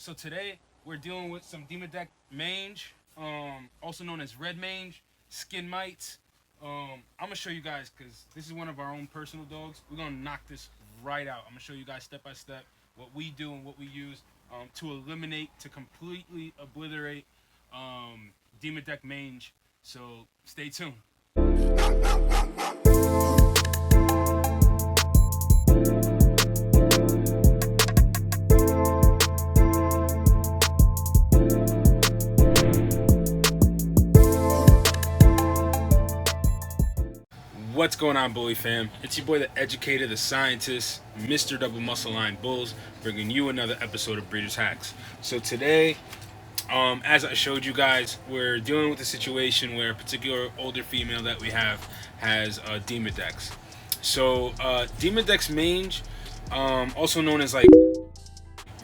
So today we're dealing with some Demodex mange, also known as red mange, skin mites. I'm gonna show you guys because this is one of our own personal dogs. We're gonna knock this right out. I'm gonna show you guys step by step what we do and what we use to eliminate, to completely obliterate Demodex mange. So stay tuned. What's going on, Bully fam? It's your boy, the educator, the scientist, Mr. Double Muscle Line Bulls, bringing you another episode of Breeders Hacks. So today, as I showed you guys, we're dealing with a situation where a particular older female that we have has Demodex. So Demodex mange, also known as like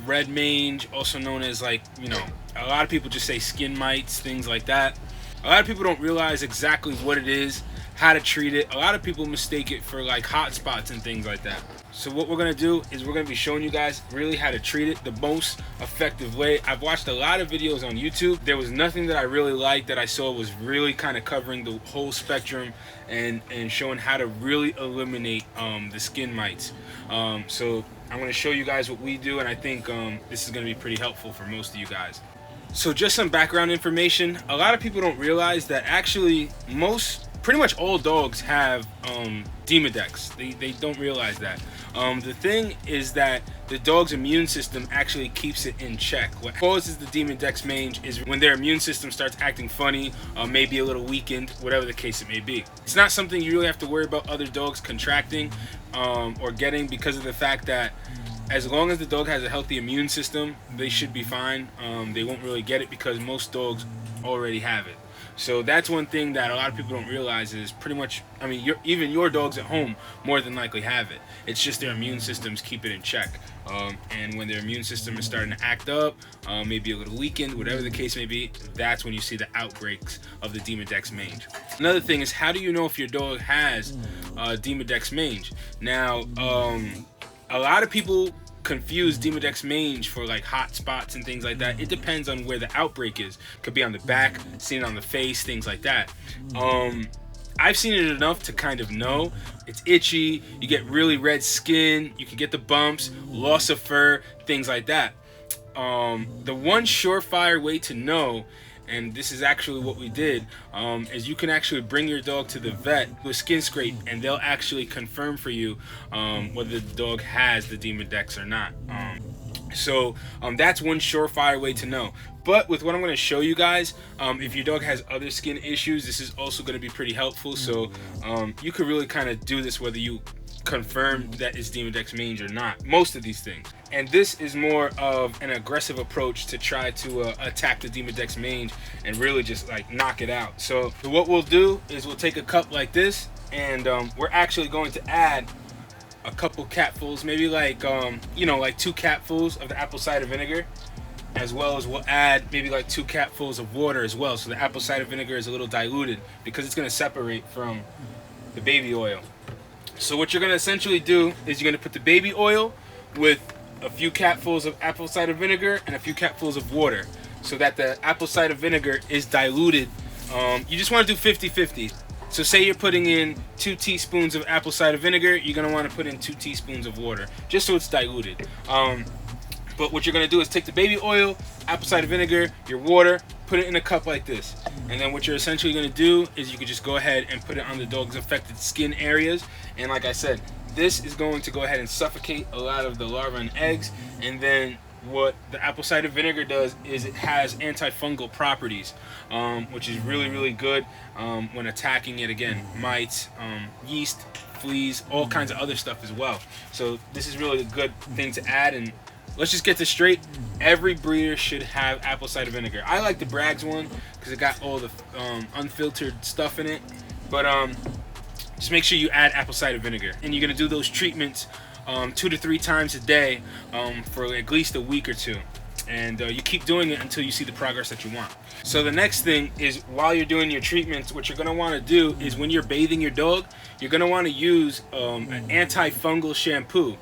red mange, also known as like, you know, a lot of people just say skin mites, things like that. A lot of people don't realize exactly what it is, how to treat it. A lot of people mistake it for like hot spots and things like that. So what we're gonna do is we're gonna be showing you guys really how to treat it the most effective way. I've watched a lot of videos on YouTube. There was nothing that I really liked that I saw was really kind of covering the whole spectrum and showing how to really eliminate the skin mites. So I'm gonna show you guys what we do, and I think this is gonna be pretty helpful for most of you guys. So just some background information. A lot of people don't realize that actually pretty much all dogs have Demodex. They don't realize that. The thing is that the dog's immune system actually keeps it in check. What causes the Demodex mange is when their immune system starts acting funny, maybe a little weakened, whatever the case it may be. It's not something you really have to worry about other dogs contracting or getting, because of the fact that as long as the dog has a healthy immune system, they should be fine. They won't really get it because most dogs already have it. So that's one thing that a lot of people don't realize is pretty much, I mean, even your dogs at home more than likely have it. It's just their immune systems keep it in check. And when their immune system is starting to act up, maybe a little weakened, whatever the case may be, that's when you see the outbreaks of the Demodex mange. Another thing is, how do you know if your dog has Demodex mange? Now, a lot of people confuse Demodex mange for like hot spots and things like that. It depends on where the outbreak is. Could be on the back, seen it on the face, things like that. I've seen it enough to kind of know. It's itchy, you get really red skin, you can get the bumps, loss of fur, things like that. The one surefire way to know, and this is actually what we did, is you can actually bring your dog to the vet with skin scrape, and they'll actually confirm for you whether the dog has the Demodex or not. So that's one surefire way to know. But with what I'm going to show you guys, if your dog has other skin issues, this is also going to be pretty helpful. So you could really kind of do this whether you confirm that it's Demodex mange or not, most of these things. And this is more of an aggressive approach to try to attack the Demodex mange and really just like knock it out. So what we'll do is we'll take a cup like this, and we're actually going to add a couple capfuls, maybe like you know, like 2 capfuls of the apple cider vinegar, as well as we'll add maybe like 2 capfuls of water as well, so the apple cider vinegar is a little diluted because it's going to separate from the baby oil. So what you're going to essentially do is you're going to put the baby oil with a few capfuls of apple cider vinegar and a few capfuls of water, so that the apple cider vinegar is diluted. You just want to do 50-50. So say you're putting in 2 teaspoons of apple cider vinegar, you're going to want to put in 2 teaspoons of water, just so it's diluted. But what you're going to do is take the baby oil, apple cider vinegar, your water, put it in a cup like this. And then what you're essentially going to do is you can just go ahead and put it on the dog's affected skin areas. And like I said, this is going to go ahead and suffocate a lot of the larvae and eggs. And then what the apple cider vinegar does is it has antifungal properties, which is really, really good when attacking it, again, mites, yeast, fleas, all kinds of other stuff as well. So this is really a good thing to add. And let's just get this straight. Every breeder should have apple cider vinegar. I like the Bragg's one because it got all the unfiltered stuff in it. But just make sure you add apple cider vinegar. And you're going to do those treatments 2 to 3 times a day for at least a week or 2. And you keep doing it until you see the progress that you want. So the next thing is, while you're doing your treatments, what you're going to want to do is when you're bathing your dog, you're going to want to use an antifungal shampoo.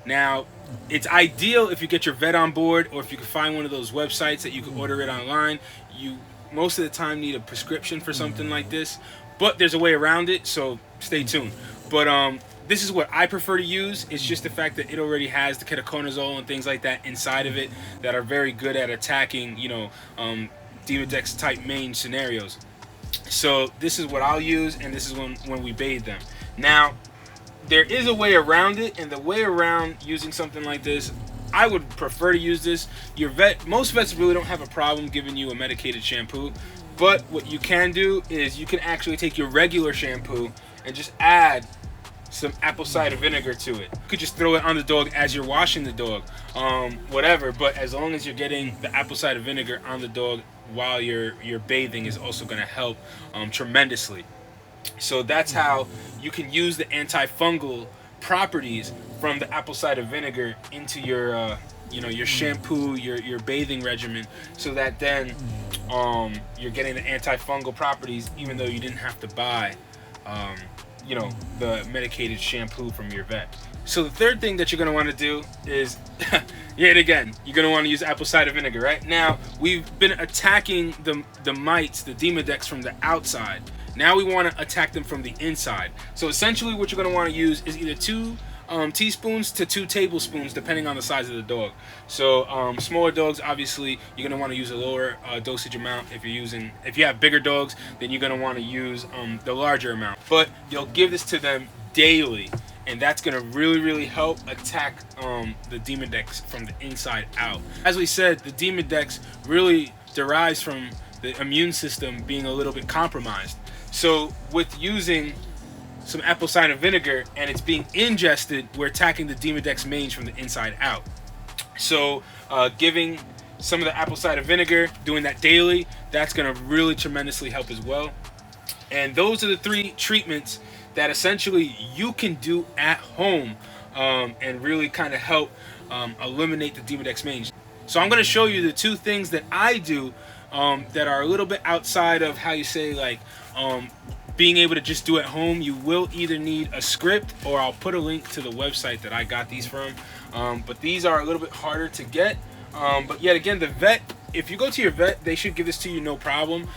Now, it's ideal if you get your vet on board, or if you can find one of those websites that you can order it online. You most of the time need a prescription for something like this, but there's a way around it, so stay tuned. But this is what I prefer to use. It's just the fact that it already has the ketoconazole and things like that inside of it that are very good at attacking, Demodex type mange scenarios. So this is what I'll use, and this is when we bathe them. Now, there is a way around it, and the way around using something like this, I would prefer to use this. Most vets really don't have a problem giving you a medicated shampoo, but what you can do is you can actually take your regular shampoo and just add some apple cider vinegar to it. You could just throw it on the dog as you're washing the dog, whatever, but as long as you're getting the apple cider vinegar on the dog while you're bathing is also going to help tremendously. So that's how you can use the antifungal properties from the apple cider vinegar into your your shampoo, your bathing regimen, so that then you're getting the antifungal properties even though you didn't have to buy the medicated shampoo from your vet. So the third thing that you're going to want to do is, yet again, you're going to want to use apple cider vinegar. Right now, we've been attacking the mites, the Demodex, from the outside. Now we want to attack them from the inside. So essentially what you're going to want to use is either 2 teaspoons to 2 tablespoons, depending on the size of the dog. So smaller dogs, obviously, you're going to want to use a lower dosage amount. If you have bigger dogs, then you're going to want to use the larger amount. But you'll give this to them daily, and that's going to really help attack the Demodex from the inside out. As we said, the Demodex really derives from the immune system being a little bit compromised. So with using some apple cider vinegar and it's being ingested, we're attacking the Demodex mange from the inside out. So giving some of the apple cider vinegar, doing that daily, that's going to really tremendously help as well. And those are the 3 treatments that essentially you can do at home and really kind of help eliminate the Demodex mange. So I'm going to show you the 2 things that I do that are a little bit outside of how you say, like, being able to just do at home. You will either need a script, or I'll put a link to the website that I got these from. But these are a little bit harder to get. But yet again, the vet, if you go to your vet, they should give this to you no problem.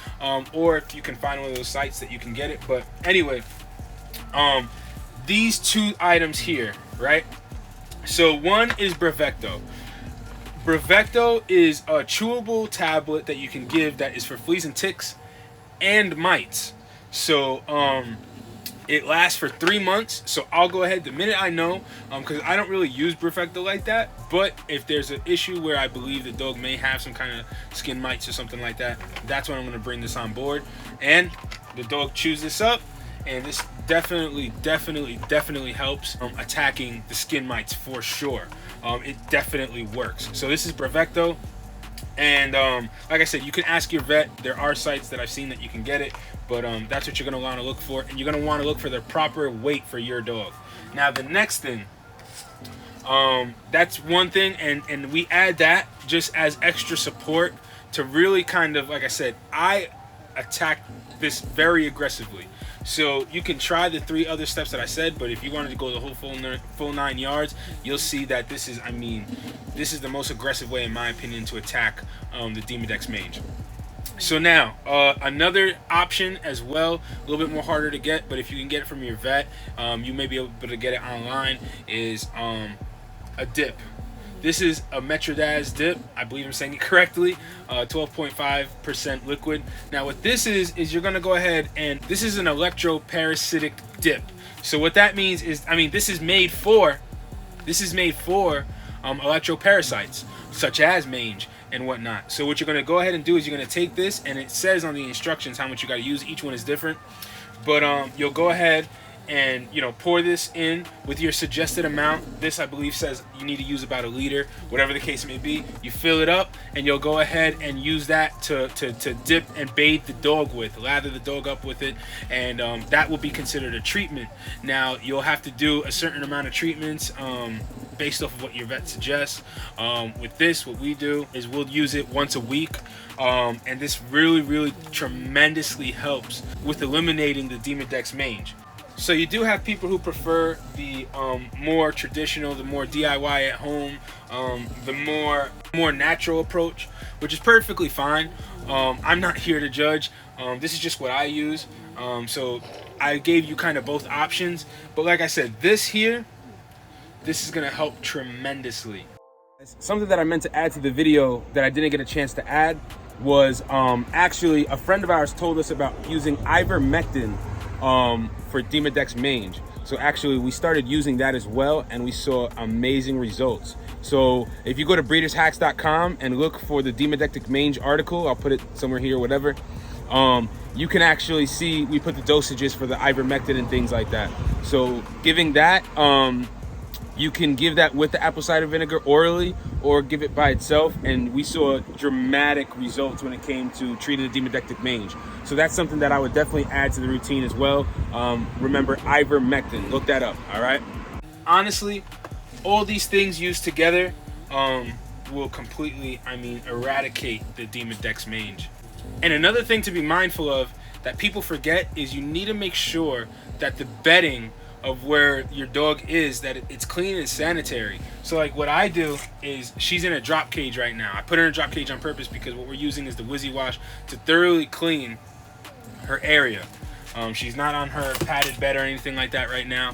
Or if you can find one of those sites that you can get it. But anyway, these 2 items here, right? So one is Bravecto. Bravecto is a chewable tablet that you can give that is for fleas and ticks and mites. So it lasts for 3 months. So I'll go ahead the minute I know, because I don't really use Bravecto like that, but if there's an issue where I believe the dog may have some kind of skin mites or something like that, that's when I'm going to bring this on board. And the dog chews this up, and this definitely helps attacking the skin mites for sure. It definitely works. So this is Bravecto. And like I said, you can ask your vet. There are sites that I've seen that you can get it, but that's what you're going to want to look for. And you're going to want to look for the proper weight for your dog. Now the next thing, that's one thing, and we add that just as extra support to really kind of, like I said, I attack this very aggressively. So you can try the 3 other steps that I said, but if you wanted to go the whole full 9 yards, you'll see that this is the most aggressive way, in my opinion, to attack the Demodex mange. So now, another option as well, a little bit more harder to get, but if you can get it from your vet, you may be able to get it online, is a dip. This is a Metrodaz dip. I believe I'm saying it correctly. 12.5% liquid. Now what this is you're going to go ahead and this is an electroparasitic dip. So what that means is, this is made for electroparasites such as mange and whatnot. So what you're going to go ahead and do is you're going to take this, and it says on the instructions how much you got to use. Each one is different, but you'll go ahead and pour this in with your suggested amount. This, I believe, says you need to use about 1 liter, whatever the case may be. You fill it up, and you'll go ahead and use that to dip and bathe the dog with, lather the dog up with it, and that will be considered a treatment. Now you'll have to do a certain amount of treatments based off of what your vet suggests. With this, what we do is we'll use it once a week, and this really tremendously helps with eliminating the Demodex mange. So you do have people who prefer the more traditional, the more DIY at home, the more natural approach, which is perfectly fine. I'm not here to judge. This is just what I use. So I gave you kind of both options. But like I said, this is going to help tremendously. Something that I meant to add to the video that I didn't get a chance to add was actually a friend of ours told us about using Ivermectin for Demodex mange. So actually we started using that as well, and we saw amazing results. So if you go to breedershacks.com and look for the demodectic mange article, I'll put it somewhere here or whatever, you can actually see we put the dosages for the ivermectin and things like that. So giving that, you can give that with the apple cider vinegar orally or give it by itself, and we saw dramatic results when it came to treating the demodectic mange. So that's something that I would definitely add to the routine as well. Remember ivermectin, look that up, all right? Honestly, all these things used together will completely, eradicate the Demodex mange. And another thing to be mindful of that people forget is you need to make sure that the bedding of where your dog is, that it's clean and sanitary. So like what I do is, she's in a drop cage right now. I put her in a drop cage on purpose because what we're using is the Wizzy Wash to thoroughly clean her area. She's not on her padded bed or anything like that right now.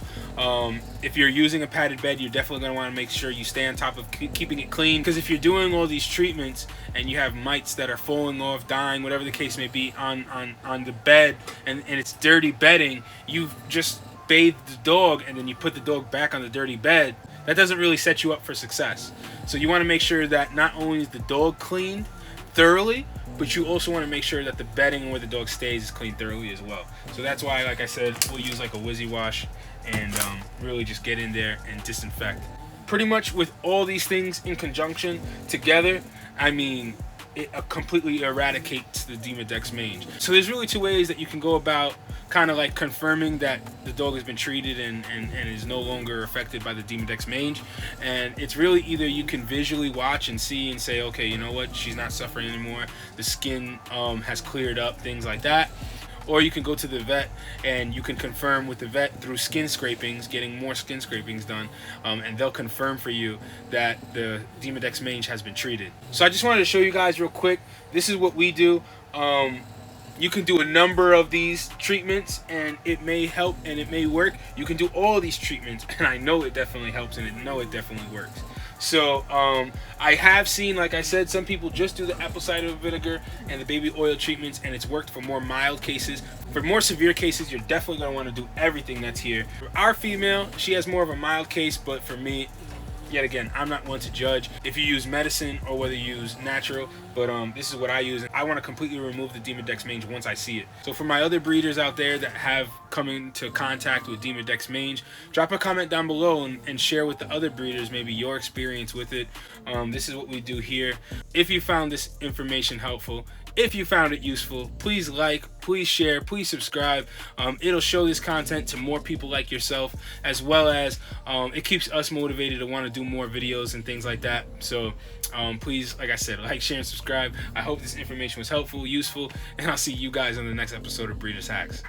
If you're using a padded bed, you're definitely going to want to make sure you stay on top of keeping it clean, because if you're doing all these treatments and you have mites that are falling off, dying, whatever the case may be on the bed, and it's dirty bedding, you've just bathed the dog and then you put the dog back on the dirty bed. That doesn't really set you up for success. So you want to make sure that not only is the dog cleaned thoroughly, but you also want to make sure that the bedding where the dog stays is cleaned thoroughly as well. So that's why, like I said, we'll use like a Wizzy Wash and really just get in there and disinfect. Pretty much with all these things in conjunction together, it completely eradicates the Demodex mange. So there's really two ways that you can go about kind of like confirming that the dog has been treated and is no longer affected by the Demodex mange. And it's really either you can visually watch and see and say, okay, you know what, she's not suffering anymore, the skin has cleared up, things like that. Or you can go to the vet and you can confirm with the vet through skin scrapings, getting more skin scrapings done, and they'll confirm for you that the Demodex mange has been treated. So I just wanted to show you guys real quick. This is what we do. You can do a number of these treatments and it may help and it may work. You can do all these treatments and I know it definitely helps and I know it definitely works. So I have seen, like I said, some people just do the apple cider vinegar and the baby oil treatments and it's worked for more mild cases. For more severe cases, you're definitely going to want to do everything that's here. For our female, she has more of a mild case, but for me, yet again, I'm not one to judge if you use medicine or whether you use natural, but this is what I use. I want to completely remove the Demodex mange once I see it. So for my other breeders out there that have come into contact with Demodex mange, drop a comment down below and share with the other breeders maybe your experience with it. This is what we do here. If you found this information helpful, if you found it useful, please like, please share, please subscribe. It'll show this content to more people like yourself, as well as it keeps us motivated to want to do more videos and things like that. So please, like I said, like, share, and subscribe. I hope this information was helpful, useful, and I'll see you guys on the next episode of Breeders Hacks.